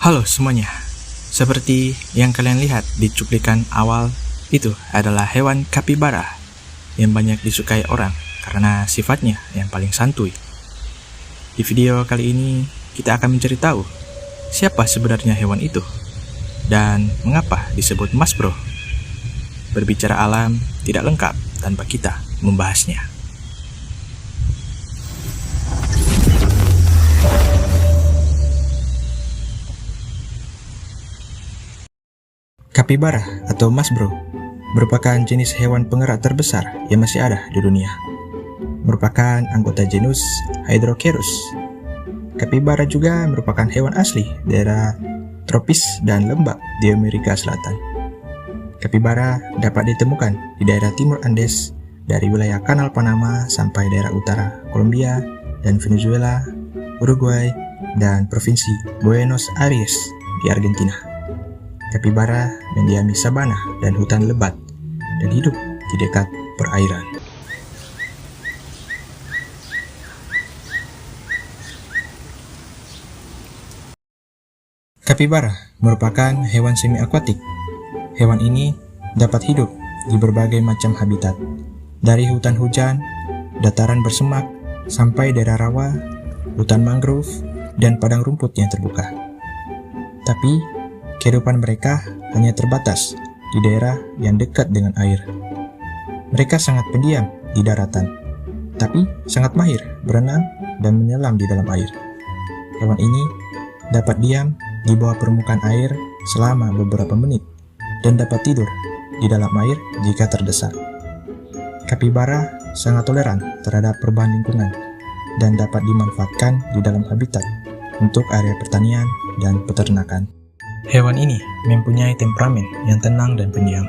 Halo semuanya, seperti yang kalian lihat di cuplikan awal, itu adalah hewan kapibara yang banyak disukai orang karena sifatnya yang paling santuy. Di video kali ini, kita akan mencari tahu siapa sebenarnya hewan itu dan mengapa disebut Mas Bro. Berbicara alam tidak lengkap tanpa kita membahasnya. Kapibara atau Mas Bro merupakan jenis hewan pengerat terbesar yang masih ada di dunia. Merupakan anggota genus Hydrocerus. Kapibara juga merupakan hewan asli daerah tropis dan lembab di Amerika Selatan. Kapibara dapat ditemukan di daerah timur Andes dari wilayah Kanal Panama sampai daerah utara Kolombia dan Venezuela, Uruguay, dan provinsi Buenos Aires di Argentina. Kapibara mendiami sabana dan hutan lebat dan hidup di dekat perairan. Kapibara merupakan hewan semi-akuatik. Hewan ini dapat hidup di berbagai macam habitat, dari hutan hujan, dataran bersemak, sampai daerah rawa, hutan mangrove, dan padang rumput yang terbuka. Tapi, kehidupan mereka hanya terbatas di daerah yang dekat dengan air. Mereka sangat pendiam di daratan, tapi sangat mahir berenang dan menyelam di dalam air. Hewan ini dapat diam di bawah permukaan air selama beberapa menit dan dapat tidur di dalam air jika terdesak. Kapibara sangat toleran terhadap perubahan lingkungan dan dapat dimanfaatkan di dalam habitat untuk area pertanian dan peternakan. Hewan ini mempunyai temperamen yang tenang dan pendiam,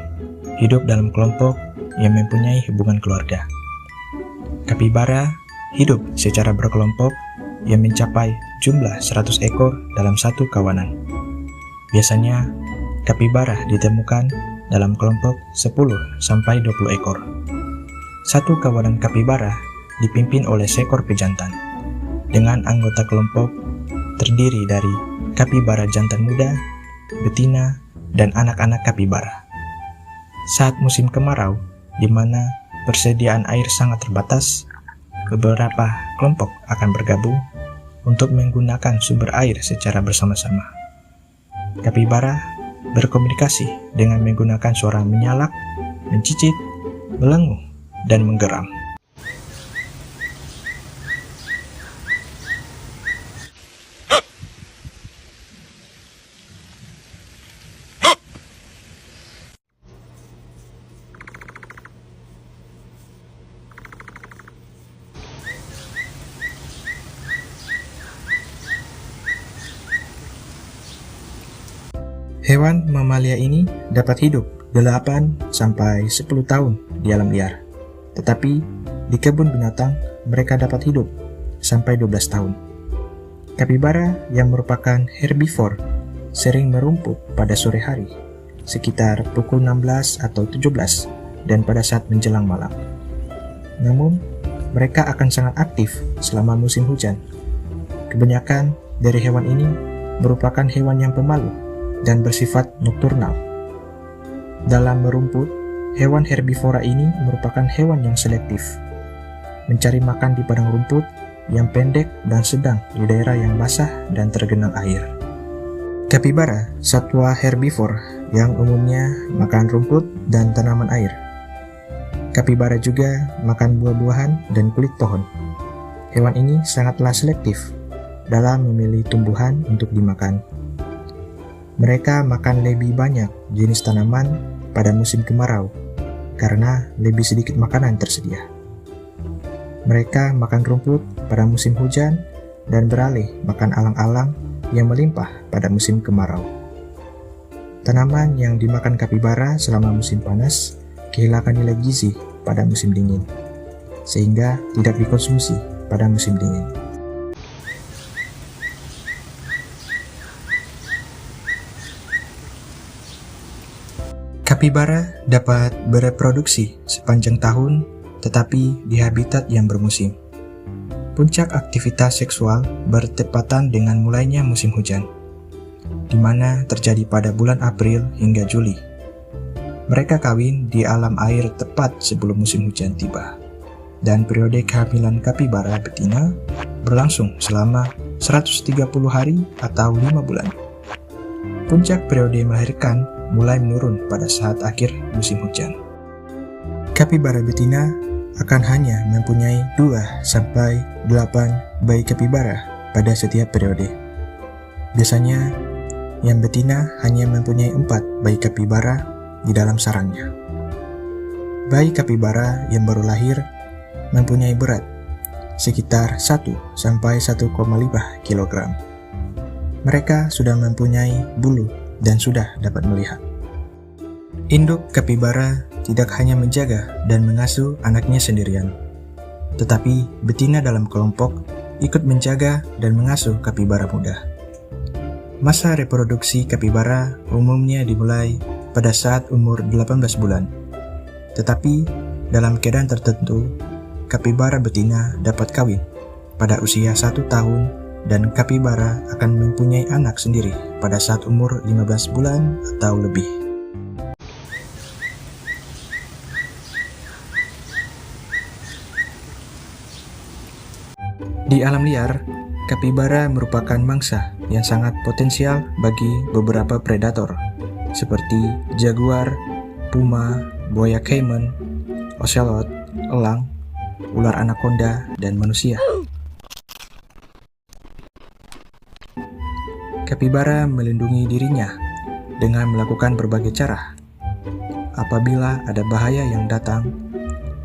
hidup dalam kelompok yang mempunyai hubungan keluarga. Kapibara hidup secara berkelompok yang mencapai jumlah 100 ekor dalam satu kawanan. Biasanya, kapibara ditemukan dalam kelompok 10-20 ekor. Satu kawanan kapibara dipimpin oleh seekor pejantan, dengan anggota kelompok terdiri dari kapibara jantan muda, betina, dan anak-anak kapibara. Saat musim kemarau, di mana persediaan air sangat terbatas, beberapa kelompok akan bergabung untuk menggunakan sumber air secara bersama-sama. Kapibara berkomunikasi dengan menggunakan suara menyalak, mencicit, melenguh, dan menggeram. Hewan mamalia ini dapat hidup 8-10 tahun di alam liar. Tetapi di kebun binatang mereka dapat hidup sampai 12 tahun. Kapibara yang merupakan herbivore sering merumput pada sore hari, sekitar pukul 16 atau 17 dan pada saat menjelang malam. Namun, mereka akan sangat aktif selama musim hujan. Kebanyakan dari hewan ini merupakan hewan yang pemalu dan bersifat nokturnal. Dalam merumput, hewan herbivora ini merupakan hewan yang selektif, mencari makan di padang rumput yang pendek dan sedang di daerah yang basah dan tergenang air. Kapibara satwa herbivore yang umumnya makan rumput dan tanaman air. Kapibara juga makan buah-buahan dan kulit pohon. Hewan ini sangatlah selektif dalam memilih tumbuhan untuk dimakan. Mereka makan lebih banyak jenis tanaman pada musim kemarau karena lebih sedikit makanan tersedia. Mereka makan rumput pada musim hujan dan beralih makan alang-alang yang melimpah pada musim kemarau. Tanaman yang dimakan kapibara selama musim panas kehilangan nilai gizi pada musim dingin, sehingga tidak dikonsumsi pada musim dingin. Kapibara dapat bereproduksi sepanjang tahun, tetapi di habitat yang bermusim. Puncak aktivitas seksual bertepatan dengan mulainya musim hujan. di mana terjadi pada bulan April hingga Juli. Mereka kawin di alam air tepat sebelum musim hujan tiba. Dan periode kehamilan kapibara betina berlangsung selama 130 hari atau 5 bulan. Puncak periode melahirkan mulai menurun pada saat akhir musim hujan. Kapibara betina akan hanya mempunyai 2-8 bayi kapibara pada setiap periode. Biasanya, yang betina hanya mempunyai 4 bayi kapibara di dalam sarangnya. Bayi kapibara yang baru lahir mempunyai berat sekitar 1-1,5 kg. Mereka sudah mempunyai bulu dan sudah dapat melihat. Induk kapibara tidak hanya menjaga dan mengasuh anaknya sendirian, tetapi betina dalam kelompok ikut menjaga dan mengasuh kapibara muda. Masa reproduksi kapibara umumnya dimulai pada saat umur 18 bulan, tetapi dalam keadaan tertentu, kapibara betina dapat kawin pada usia 1 tahun dan kapibara akan mempunyai anak sendiri pada saat umur 15 bulan atau lebih. Di alam liar, kapibara merupakan mangsa yang sangat potensial bagi beberapa predator seperti jaguar, puma, buaya caiman, ocelot, elang, ular anaconda, dan manusia. Kapibara melindungi dirinya dengan melakukan berbagai cara. Apabila ada bahaya yang datang,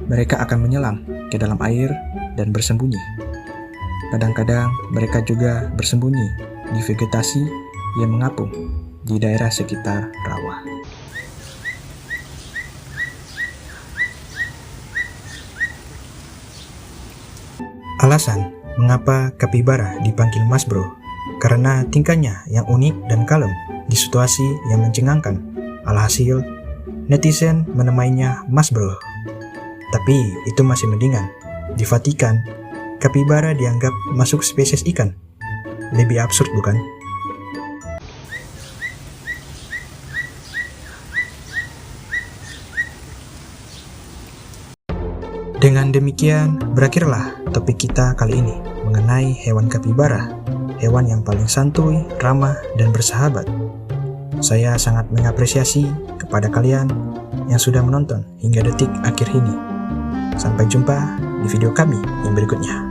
mereka akan menyelam ke dalam air dan bersembunyi. Kadang-kadang mereka juga bersembunyi di vegetasi yang mengapung di daerah sekitar rawa. Alasan mengapa kapibara dipanggil Mas Bro karena tingkahnya yang unik dan kalem di situasi yang mencengangkan. Alhasil, netizen menamainya Mas Bro. Tapi itu masih mendingan. Di Vatikan, kapibara dianggap masuk spesies ikan. Lebih absurd bukan? Dengan demikian, berakhirlah topik kita kali ini mengenai hewan kapibara, hewan yang paling santuy, ramah, dan bersahabat. Saya sangat mengapresiasi kepada kalian yang sudah menonton hingga detik akhir ini. Sampai jumpa di video kami yang berikutnya.